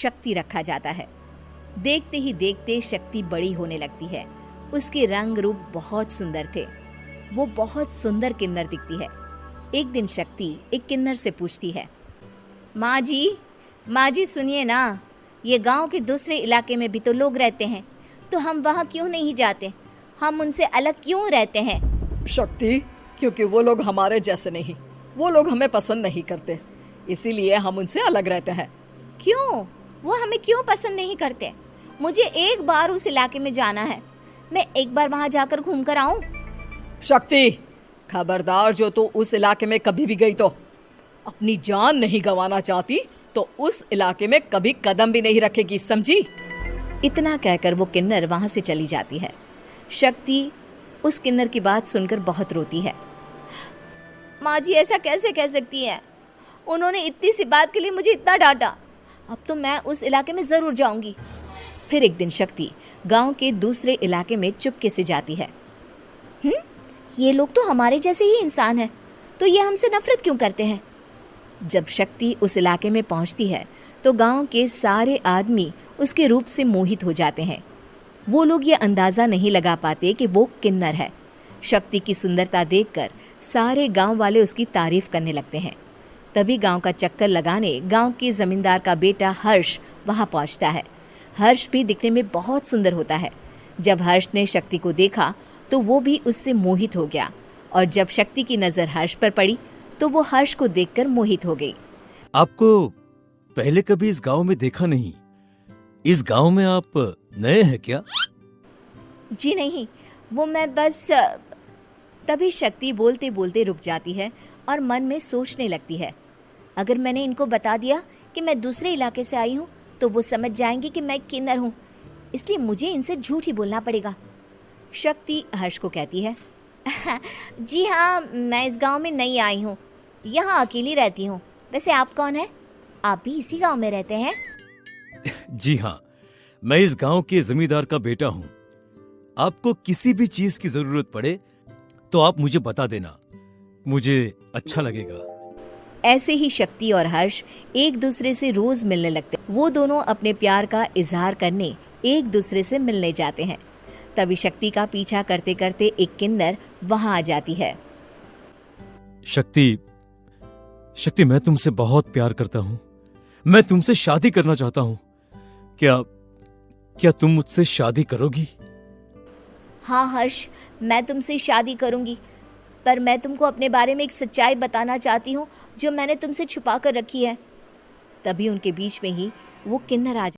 शक्ति रखा जाता है। देखते ही देखते शक्ति बड़ी होने लगती है। उसके रंग रूप बहुत सुंदर थे। वो बहुत सुंदर किन्नर दिखती है। एक दिन शक्ति एक किन्नर से पूछती है, माँ जी सुनिए ना, ये गांव के दूसरे इलाके में भी तो लोग रहते हैं, तो हम वहाँ क्यों नहीं जाते? हम उनसे अलग क्यों रहते हैं? शक्ति, क्योंकि वो लोग हमारे जैसे नहीं, वो लोग हमें पसंद नहीं करते, इसीलिए हम उनसे अलग रहते हैं। क्यों? वो हमें क्यों पसंद नहीं करते? मुझे एक बार उस इलाके में जाना है। मैं एक बार वहाँ जाकर घूम कर आऊँ। शक्ति, खबरदार, जो तू उस इलाके में कभी भी गई तो अपनी जान नहीं गंवाना चाहती तो उस इलाके में कभी कदम भी नहीं रखेगी, समझी? इतना कहकर वो किन्नर वहाँ से चली जाती है। शक्ति उस किन्नर की बात सुनकर बहुत रोती है। माँ जी ऐसा कैसे कह सकती हैं? उन्होंने इतनी सी बात के लिए मुझे इतना डांटा। अब तो मैं उस इलाके में ज़रूर जाऊंगी। फिर एक दिन शक्ति गांव के दूसरे इलाके में चुपके से जाती है। ये लोग तो हमारे जैसे ही इंसान हैं, तो ये हमसे नफरत क्यों करते हैं? जब शक्ति उस इलाके में पहुंचती है तो गांव के सारे आदमी उसके रूप से मोहित हो जाते हैं। वो लोग ये अंदाज़ा नहीं लगा पाते कि वो किन्नर है। शक्ति की सुंदरता देखकर सारे गांव वाले उसकी तारीफ करने लगते हैं। तभी गांव का चक्कर लगाने गांव के जमींदार का बेटा हर्ष वहां पहुंचता है। हर्ष भी दिखने में बहुत सुंदर होता है। जब हर्ष ने शक्ति को देखा तो वो भी उससे मोहित हो गया, और जब शक्ति की नज़र हर्ष पर पड़ी तो वो हर्ष को देखकर मोहित हो गई। आपको पहले कभी इस गांव में देखा नहीं। इस गांव में आप नए हैं क्या? जी नहीं, वो मैं बस। तभी शक्ति बोलते बोलते रुक जाती है और मन में सोचने लगती है, अगर मैंने इनको बता दिया कि मैं दूसरे इलाके से आई हूँ तो वो समझ जाएंगे कि मैं किन्नर हूँ, इसलिए मुझे इनसे झूठ ही बोलना पड़ेगा। शक्ति हर्ष को कहती है, जी हाँ, मैं इस गांव में नई आई हूँ, यहाँ अकेली रहती हूँ। वैसे आप कौन है? आप भी इसी गांव में रहते हैं? जी हाँ, मैं इस गांव के जमींदार का बेटा हूँ। आपको किसी भी चीज की जरूरत पड़े तो आप मुझे बता देना, मुझे अच्छा लगेगा। ऐसे ही शक्ति और हर्ष एक दूसरे से रोज मिलने लगते। वो दोनों अपने प्यार का इजहार करने एक दूसरे से मिलने जाते हैं। तभी शक्ति का पीछा करते करते एक किन्नर वहां आ जाती है। शक्ति, मैं तुमसे बहुत प्यार करता हूँ। मैं तुमसे शादी करना चाहता हूँ। क्या तुम मुझसे शादी करोगी? हाँ हर्ष, मैं तुमसे शादी करूंगी, पर मैं तुमको अपने बारे में एक सच्चाई बताना चाहती हूँ जो मैंने तुमसे छुपा कर रखी है। तभी उनके बीच में ही वो किन्नर आ